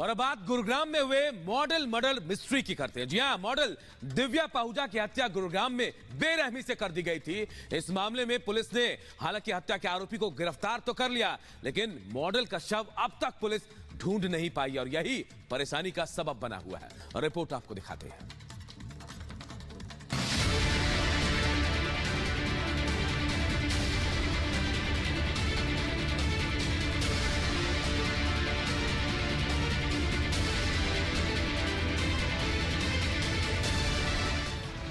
और अब बात गुरुग्राम में हुए मॉडल मर्डर मिस्ट्री की करते हैं। जी हां, मॉडल दिव्या पाहुजा की हत्या गुरुग्राम में बेरहमी से कर दी गई थी। इस मामले में पुलिस ने हालांकि हत्या के आरोपी को गिरफ्तार तो कर लिया, लेकिन मॉडल का शव अब तक पुलिस ढूंढ नहीं पाई और यही परेशानी का सबब बना हुआ है। रिपोर्ट आपको दिखाते हैं।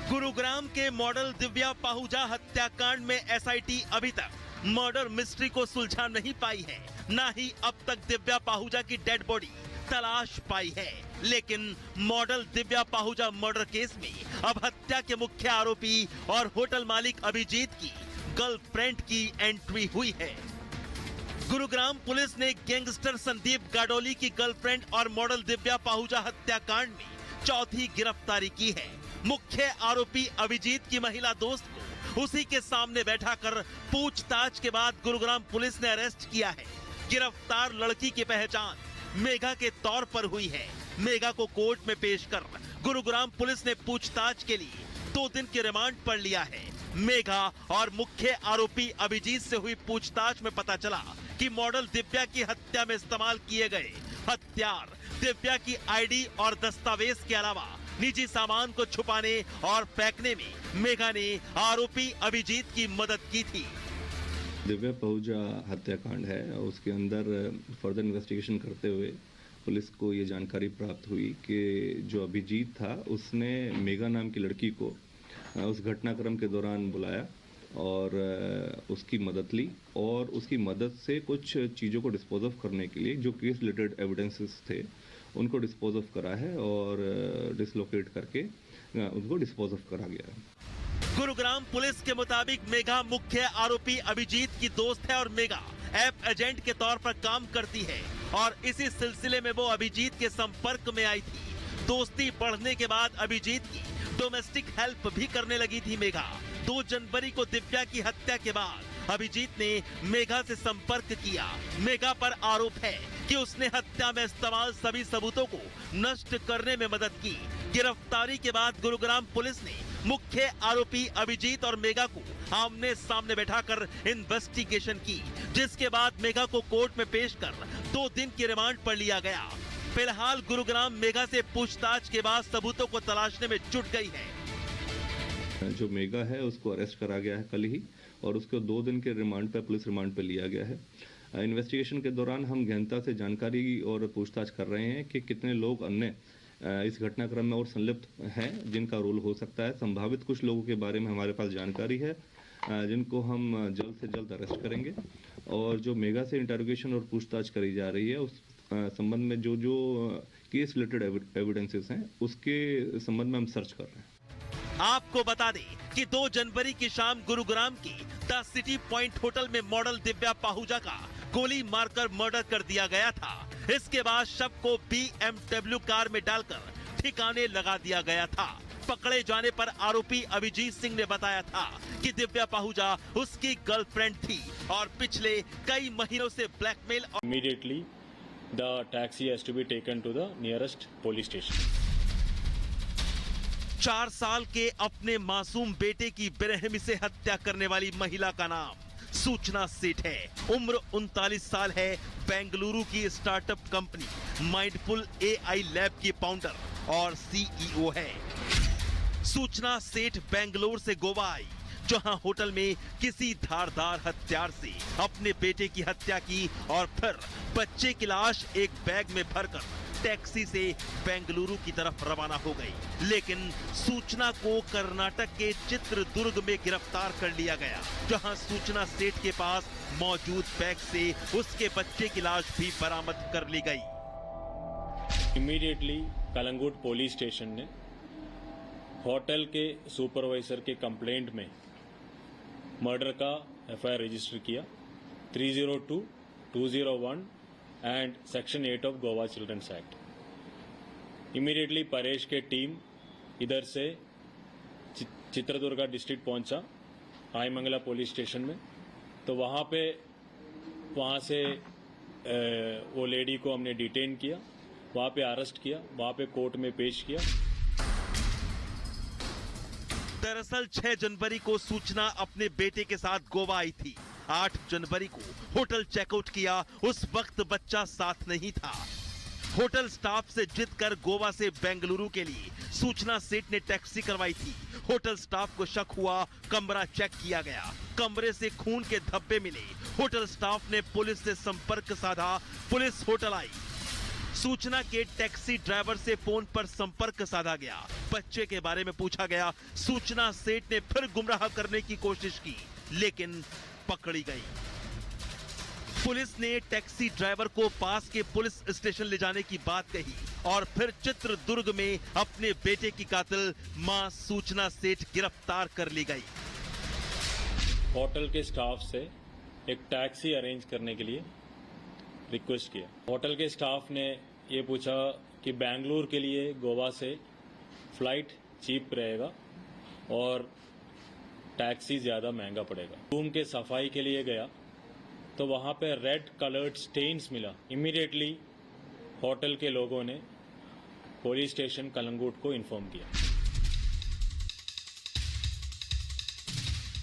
गुरुग्राम के मॉडल दिव्या पाहुजा हत्याकांड में एसआईटी अभी तक मर्डर मिस्ट्री को सुलझा नहीं पाई है, ना ही अब तक दिव्या पाहुजा की डेड बॉडी तलाश पाई है। लेकिन model Divya Pahuja murder case में अब हत्या के मुख्य आरोपी और होटल मालिक अभिजीत की गर्लफ्रेंड की एंट्री हुई है। गुरुग्राम पुलिस ने गैंगस्टर संदीप गाडोली की गर्लफ्रेंड और मॉडल दिव्या पाहुजा हत्याकांड में चौथी गिरफ्तारी की है। मुख्य आरोपी अभिजीत की महिला दोस्त को उसी के सामने बैठाकर पूछताछ के बाद गुरुग्राम पुलिस ने अरेस्ट किया है। गिरफ्तार लड़की की पहचान मेघा के तौर पर हुई है। मेघा को कोर्ट में पेश कर गुरुग्राम पुलिस ने पूछताछ के लिए 2 दिन के रिमांड पर लिया है। मेघा और मुख्य आरोपी अभिजीत से हुई पूछताछ में पता चला कि मॉडल दिव्या की हत्या में इस्तेमाल किए गए हथियार दिव्या की आईडी और दस्तावेज के अलावा निजी सामान को छुपाने और फेंकने में मेघा ने आरोपी अभिजीत की मदद की थी। दिव्या पाहुजा हत्याकांड है, उसके अंदर फर्दर इन्वेस्टिगेशन करते हुए पुलिस को ये जानकारी प्राप्त हुई कि जो अभिजीत था उसने मेघा नाम की लड़की को उस घटनाक्रम के दौरान बुलाया और उसकी मदद ली और उसकी मदद से कुछ चीज़ों को डिस्पोज ऑफ करने के लिए जो केस रिलेटेड एविडेंसेस थे उनको डिस्पोज ऑफ करा है और डिसलोकेट करके उनको डिस्पोज ऑफ करा गया है। गुरुग्राम पुलिस के मुताबिक मेघा मुख्य आरोपी अभिजीत की दोस्त है और मेघा ऐप एजेंट के तौर पर काम करती है और इसी सिलसिले में वो अभिजीत के संपर्क में आई थी। दोस्ती बढ़ने के बाद अभिजीत की डोमेस्टिक हेल्प भी करने लगी थी मेघा। 2 जनवरी को दिव्या की हत्या के बाद अभिजीत ने मेघा से संपर्क किया। मेघा पर आरोप है कि उसने हत्या में इस्तेमाल सभी सबूतों को नष्ट करने में मदद की। गिरफ्तारी के बाद गुरुग्राम पुलिस ने मुख्य आरोपी अभिजीत और मेघा को आमने सामने बैठाकर इन्वेस्टिगेशन की, जिसके बाद मेघा को कोर्ट में पेश कर 2 दिन की रिमांड पर लिया गया। फिलहाल गुरुग्राम मेघा से पूछताछ के बाद सबूतों को तलाशने में जुट गई है। जो मेघा है उसको अरेस्ट करा गया है कल ही और उसको 2 दिन के रिमांड पर पुलिस रिमांड पर लिया गया है। इन्वेस्टिगेशन के दौरान हम गहनता से जानकारी और पूछताछ कर रहे हैं कि कितने लोग अन्य इस घटनाक्रम में और संलिप्त हैं जिनका रोल हो सकता है। संभावित कुछ लोगों के बारे में हमारे पास जानकारी है जिनको हम जल्द से जल्द अरेस्ट करेंगे और जो मेघा से इंटरोगेशन और पूछताछ करी जा रही है उस संबंध में जो केस रिलेटेड एविडेंसेस हैं उसके संबंध में हम सर्च कर रहे हैं। आपको बता दें कि 2 जनवरी की शाम गुरुग्राम की द सिटी पॉइंट होटल में मॉडल दिव्या पाहुजा का गोली मारकर मर्डर कर दिया गया था। इसके बाद शव को BMW कार में डालकर ठिकाने लगा दिया गया था। पकड़े जाने पर आरोपी अभिजीत सिंह ने बताया था कि दिव्या पाहुजा उसकी गर्लफ्रेंड थी और पिछले कई महीनों से blackmail. Immediately, the taxi has to be taken to the nearest police station. 4 साल के अपने मासूम बेटे की बेरहमी से हत्या करने वाली महिला का नाम सूचना सेठ है। उम्र 39 साल है। बेंगलुरु की startup company mindful AI lab की फाउंडर और CEO है। सूचना सेठ बेंगलोर से गोवा आई, जहां होटल में किसी धारदार हथियार से अपने बेटे की हत्या की और फिर बच्चे की लाश एक बैग में भरकर टैक्सी से बेंगलुरु की तरफ रवाना हो गई। लेकिन सूचना को कर्नाटक के चित्रदुर्ग में गिरफ्तार कर लिया गया, जहां सूचना सेठ के पास मौजूद बैग से उसके बच्चे की लाश भी बरामद कर ली गई। इमीडिएटली कलंगुट पुलिस स्टेशन ने होटल के सुपरवाइजर के कंप्लेंट में मर्डर का FIR रजिस्टर किया 302, 201 and section 8 of Goa children's act. Immediately Paresh के टीम इधर से चित्रदुर्गा डिस्ट्रिक्ट पहुंचा आईमंगला पुलिस स्टेशन में, तो वहां से वो लेडी को हमने डिटेन किया वहाँ पे अरेस्ट किया, वहाँ पे कोर्ट में पेश किया। दरअसल 6 जनवरी को सूचना अपने बेटे के साथ गोवा आई थी। 8 जनवरी को होटल चेकआउट किया, उस वक्त बच्चा साथ नहीं था। होटल स्टाफ से जिद कर गोवा से बेंगलुरु के लिए सूचना सेठ ने टैक्सी करवाई थी। होटल स्टाफ को शक हुआ, कमरा चेक किया गया, कमरे से खून के धब्बे मिले। होटल स्टाफ ने पुलिस से संपर्क साधा, पुलिस होटल आई। सूचना के टैक्सी ड्राइवर से फोन पर संपर्क साधा गया, बच्चे के बारे में पूछा गया। सूचना सेठ ने फिर गुमराह करने की कोशिश की, लेकिन पकड़ी गई। पुलिस ने टैक्सी ड्राइवर को पास के पुलिस स्टेशन ले जाने की बात कही और फिर चित्रदुर्ग में अपने बेटे की कातिल मां सूचना सेठ गिरफ्तार कर ली गई। होटल के स्टाफ से एक टैक्सी अरेंज करने के लिए रिक्वेस्ट किया। होटल के स्टाफ ने ये पूछा कि बेंगलुरु के लिए गोवा से फ्लाइट चीप रहेगा और टैक्सी ज़्यादा महंगा पड़ेगा। रूम के सफाई के लिए गया तो वहाँ पे रेड कलर्ड स्टेन्स मिला। इमीडिएटली होटल के लोगों ने पुलिस स्टेशन कलंगूट को इन्फॉर्म किया।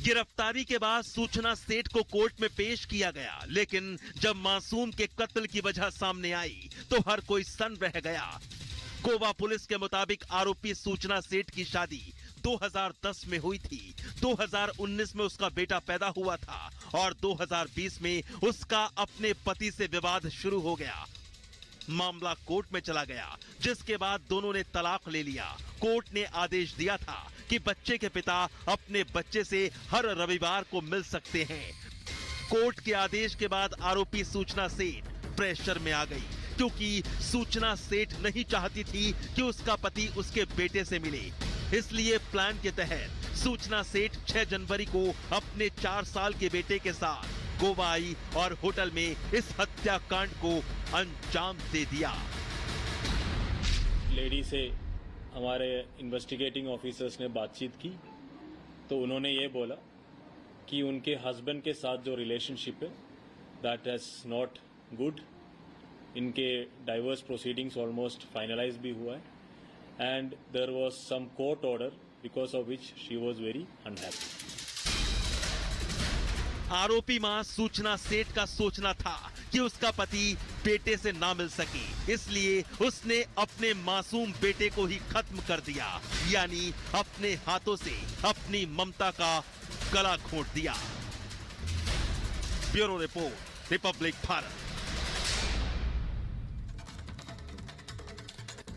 गिरफ्तारी के बाद सूचना सेठ को कोर्ट में पेश किया गया, लेकिन जब मासूम के कत्ल की वजह सामने आई तो हर कोई सन्न रह गया। गोवा पुलिस के मुताबिक आरोपी सूचना सेठ की शादी 2010 में हुई थी। 2019 में उसका बेटा पैदा हुआ था और 2020 में उसका अपने पति से विवाद शुरू हो गया। मामला कोर्ट में चला गया, जिसके बाद दोनों ने तलाक ले लिया। कोर्ट ने आदेश दिया था कि बच्चे के पिता अपने बच्चे से हर रविवार को मिल सकते हैं। कोर्ट के आदेश के बाद आरोपी सूचना सेठ प्रेशर में आ गई, क्योंकि सूचना सेठ नहीं चाहती थी कि उसका पति उसके बेटे से मिले। इसलिए प्लान के तहत सूचना सेठ 6 जनवरी को अपने 4 साल के बेटे के साथ गोवा आई और होटल में इस हत्याकांड को अंजाम दे दिया। लेडी से हमारे इन्वेस्टिगेटिंग ऑफिसर्स ने बातचीत की तो उन्होंने ये बोला कि उनके हस्बैंड के साथ जो रिलेशनशिप है दैट इज नॉट गुड। इनके डाइवोर्स प्रोसीडिंग्स ऑलमोस्ट फाइनलाइज भी हुआ है and there was some court order because of which she was very unhappy. आरोपी मां सूचना सेठ का सोचना था कि उसका पति बेटे से ना मिल सके, इसलिए उसने अपने मासूम बेटे को ही खत्म कर दिया, यानी अपने हाथों से अपनी ममता का गला घोंट दिया। Bureau report, Republic Bharat.